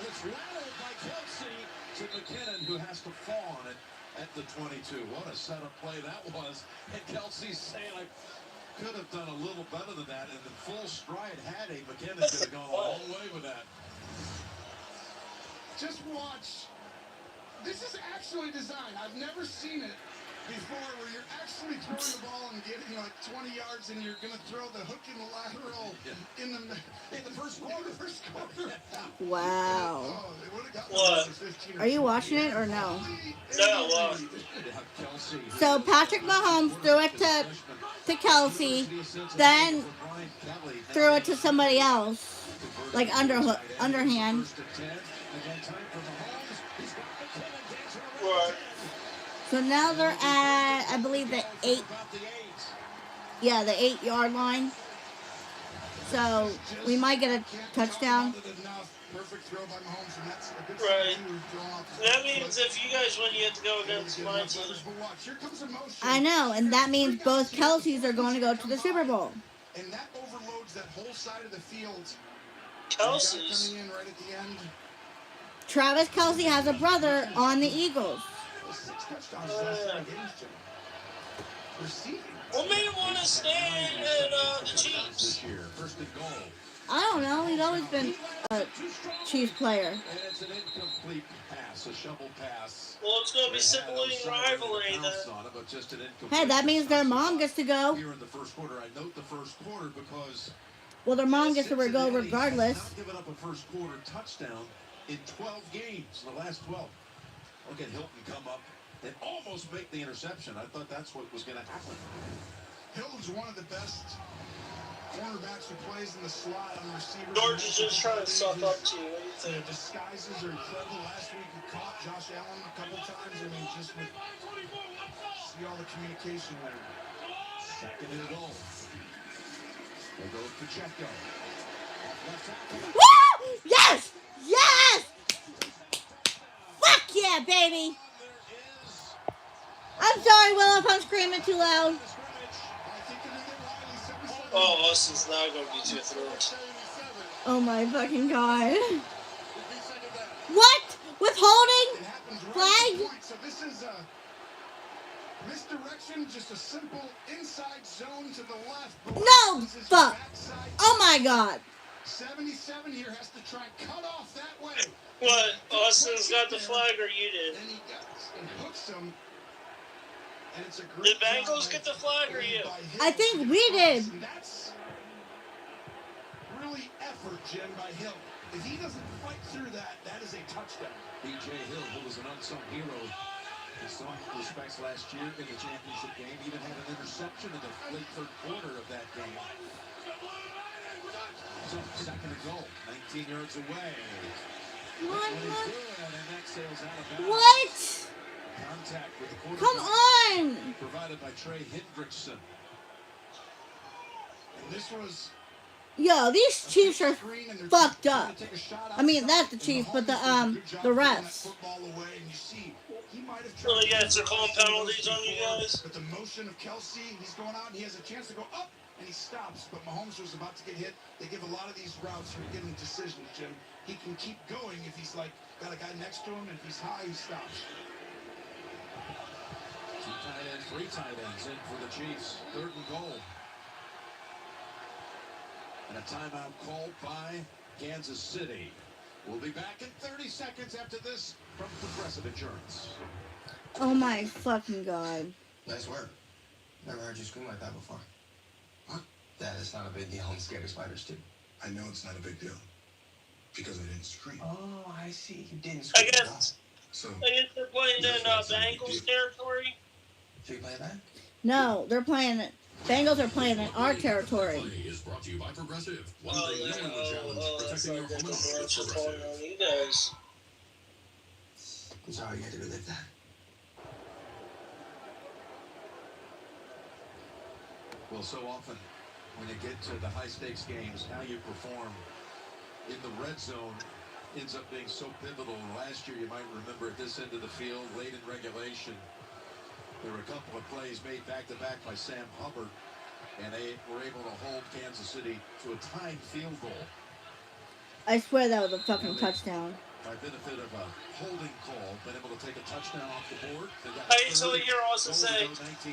it's rattled by Kelsey to McKinnon, who has to fall on it at the 22. What a setup play that was. And Kelsey's saying, I could have done a little better than that. And in full stride, had a McKinnon could have gone a long way with that. Just watch. This is actually designed. I've never seen it before where you're actually throwing the ball and getting like 20 yards and you're going to throw the hook in the lateral in the first quarter. Wow. Oh, they would have got What? 15 Are you watching it or no? No, So Patrick Mahomes threw it to Kelsey, then threw it to somebody else, like underhand. Right. So now they're at, I believe, the 8. Yeah, the 8-yard line. So we might get a touchdown. Right. That means if you guys win, you have to go against my team. I know, and that means both Kelseys are going to go to the Super Bowl. And that overloads that whole side of the field. Kelsey's. Coming in right at the end. Travis Kelce has a brother on the Eagles. 6 touchdowns last 7 games, Jim. Receiving. What made him want to stay at the Chiefs? This year, 1st and goal. I don't know. He's always been a Chiefs player. And it's an incomplete pass, a shovel pass. Well, it's going to be sibling rivalry then. Hey, that means their mom gets to go. Here in the first quarter, I note the first quarter because Well, their mom gets to go regardless. not given up a first quarter touchdown in 12 games, the last 12. Look at Hilton come up and almost make the interception. I thought that's what was going to happen. Hilton's one of the best cornerbacks who plays in the slot on receivers. George is just trying to suck up to you. What do you The think? disguises are incredible. Last week he caught Josh Allen a couple times. I mean, just with see all the communication there. 2nd and goal. They go with Pacheco. Woo! Yes! Yes! Fuck yeah, baby! I'm sorry, Will, if I'm screaming too loud. Oh, Austin's not going to be too thrilled. Oh my fucking god. What? Withholding? Flag? So this is a misdirection, just a simple inside zone to the left. No, fuck. Oh my god. 77 here has to try and cut off that way. What? Austin's got the flag or you did? Then he hooks him. And it's a Did great Bengals get the flag or you? I think we did. That's really effort, Jim, by Hill. If he doesn't fight through that, that is a touchdown. B.J. Hill, who was an unsung hero in some respects last year in the championship game, even had an interception in the late third quarter of that game. So, second and goal, 19 yards away. What? And that sails out of bounds. What? Contact with the quarterback. Come on. Provided by Trey Hendrickson. And this was... Yo, these Chiefs are fucked up. I mean, not the Chiefs, but the refs. Well, you guys are calling penalties on you guys? But the motion of Kelsey, he's going out and he has a chance to go up, and he stops. But Mahomes was about to get hit. They give a lot of these routes for giving decisions, Jim. He can keep going if he's like got a guy next to him, and if he's high, he stops. Three tight ends in for the Chiefs. Third and goal. And a timeout called by Kansas City. We'll be back in 30 seconds after this from Progressive Insurance. Oh my fucking god. Nice work. Never heard you scream like that before. Huh? Dad, it's not a big deal. I'm scared of spiders too. I know it's not a big deal. Because I didn't scream. Oh, I see. You didn't I scream. guess So, they're playing in Bengals territory. Should we play that? No, they're playing it. Bengals are playing in our territory. Is brought to you by Progressive. One Oh, day yeah. knowing the challenge, protecting your home and auto with Progressive. You guys. I'm sorry you had to relive that. Well, so often when you get to the high-stakes games, how you perform in the red zone ends up being so pivotal. Last year, you might remember at this end of the field, late in regulation, there were a couple of plays made back-to-back by Sam Hubbard, and they were able to hold Kansas City to a timed field goal. I swear that was a fucking touchdown. By benefit of a holding call, been able to take a touchdown off the board. I used to hear Austin say,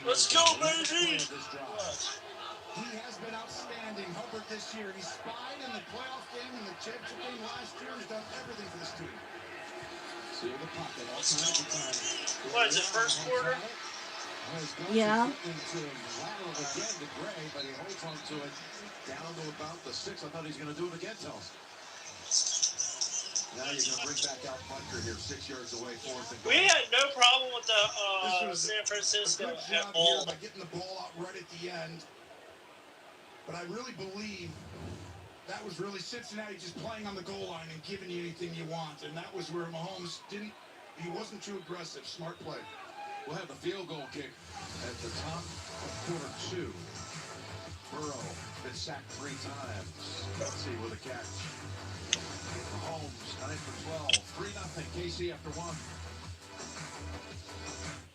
"Let's go, baby!" He has been outstanding, Hubbard, this year. He spied in the playoff game and the championship game last year. He's done everything for this team. See the pocket all time. What is it, first quarter? Yeah. Into lateral again to Gray, but he holds on to it down to about the 6. I thought he was going to do it again, Tels. Now you're going to bring back out Bunker here, 6 yards away, fourth and goal. We had no problem with the San Francisco at all. By getting the ball out right at the end. But I really believe that was really Cincinnati just playing on the goal line and giving you anything you want. And that was where Mahomes he wasn't too aggressive. Smart play. We'll have the field goal kick at the top of quarter 2. Burrow been sacked 3 times. Let's see with a catch. Mahomes, 9 for 12. 3-0 KC after 1.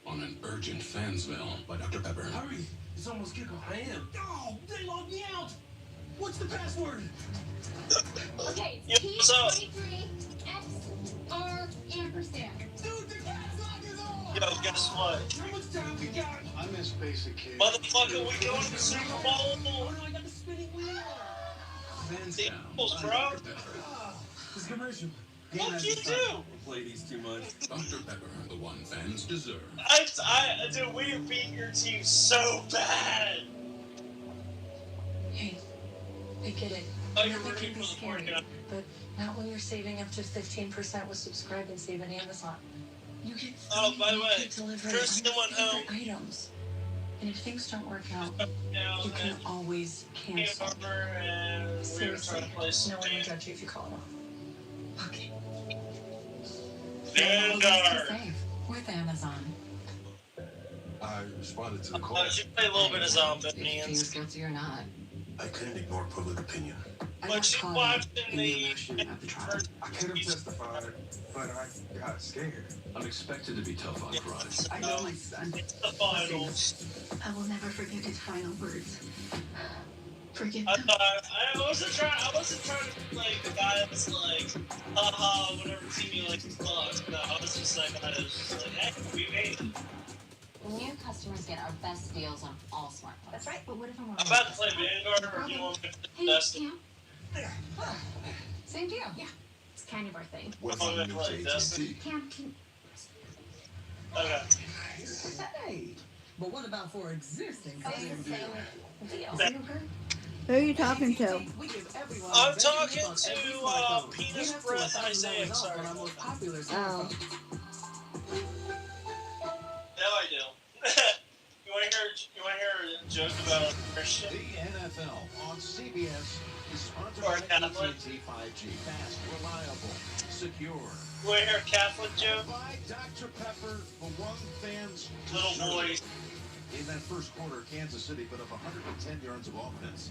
On an urgent fansville by Dr. Pepper. Hurry! It's almost kickoff. I am. Oh, they logged me out! What's the password? Okay, Yo, what's up? P23XR ampersand. Dude, the cat's locked us on! Yo, guess what? How much time we got? I miss basic kids. Motherfucker, we going to the Super Bowl? Oh no, I got the spinning wheel! The Eagles, bro. This commercial. What you do? Play these too much. Dr. Pepper, the one fans deserve. Dude, we have beat your team so bad. Hey, I get it. Oh, you're It rooting can be for the scary, 49ers. but not when you're saving up to 15% with Subscribe and Save at Amazon. You get Oh, by the way, delivery Kristen went home. items. And if things don't work out, Now, you can always cancel. and we were Seriously, trying to play no one will Spain. judge you if you call them off. Okay. Vanguard. Save with Amazon. I responded to the call. I should play a little bit of zombie. If he was guilty or not. I couldn't ignore public opinion. I But got she's caught up watching in the the emotion at the trial. I could have testified, but I got scared. I'm expected to be tough on crime. I know my son. the finals. I will never forget his final words. Forget I them. thought I wasn't trying to be like the guy that's like, haha, whatever team you like sucks. No, I was just like, hey, we made it. New customers get our best deals on all smartphones. That's right, but what if I'm I'm about to play Vanguard or do you want me to play Destiny? Same deal. Yeah, it's kind of our thing. What's I'm on gonna new play to Destiny. AT&T? Camping. Okay. Hey, but what about for existing Same customers? deal. Who are you talking to? We give everyone I'm the best talking deals on every to smartphone. Penis Get up to Breath $1,000 Isaiah. off Sorry. on our most popular Oh. smartphones. Now I do. You want to hear a joke about a Christian? The NFL on CBS is sponsored Or by Catholic. AT&T 5G. Fast, reliable, secure. You want to hear a Catholic joke? By Dr. Pepper, the one fans Little deserve. boys. In that first quarter, Kansas City put up 110 yards of offense.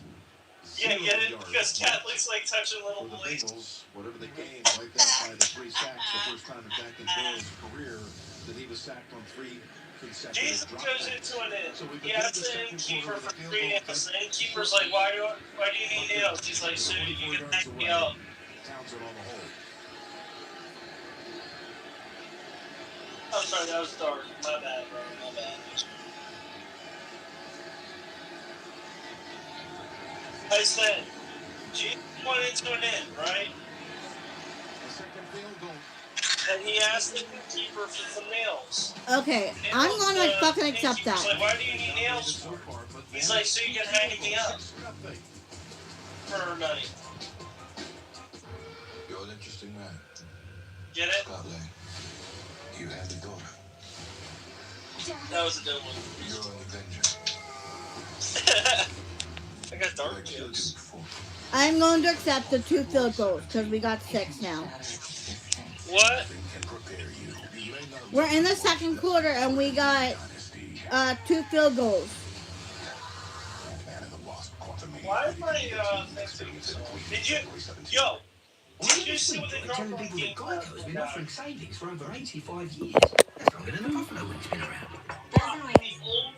Yeah, get it? Yards Because Catholics like touching little for the boys. Bengals, whatever the game, wiped out by the 3 sacks. The first time in Jack and Burrow's career that he was sacked on 3 consecutive Jesus dropbacks. goes into an inn. So we He begin asks the the second innkeeper quarter for with a field 3 goal nails. The innkeeper's like, why do you need nails? He's like, so you can hang me up. Townsend on the hole. I'm sorry, that was dark. My bad, bro. My bad. I said, Jesus went into an inn, right? The second field goal. And he asked the innkeeper for some nails. Okay, I'm gonna fucking accept He's like, that. why do you need nails for? He's like, so you can hang me up for money. You're an interesting man. Get it? Scott Lang. You have a daughter. That was a dumb one. You're an Avenger. I got dark I killed you jokes. before. I'm going to accept the 2 field goals because we got 6 now. What? Can prepare you. You may not We're in the second quarter and we got 2 field goals. Man of the Wasp, Quantum Why am I thinking so? Did you? Yo! Did you see what the Telling girl people that Geico's been offering savings for over 85 years. That's longer than the Buffalo Wing's been around. the old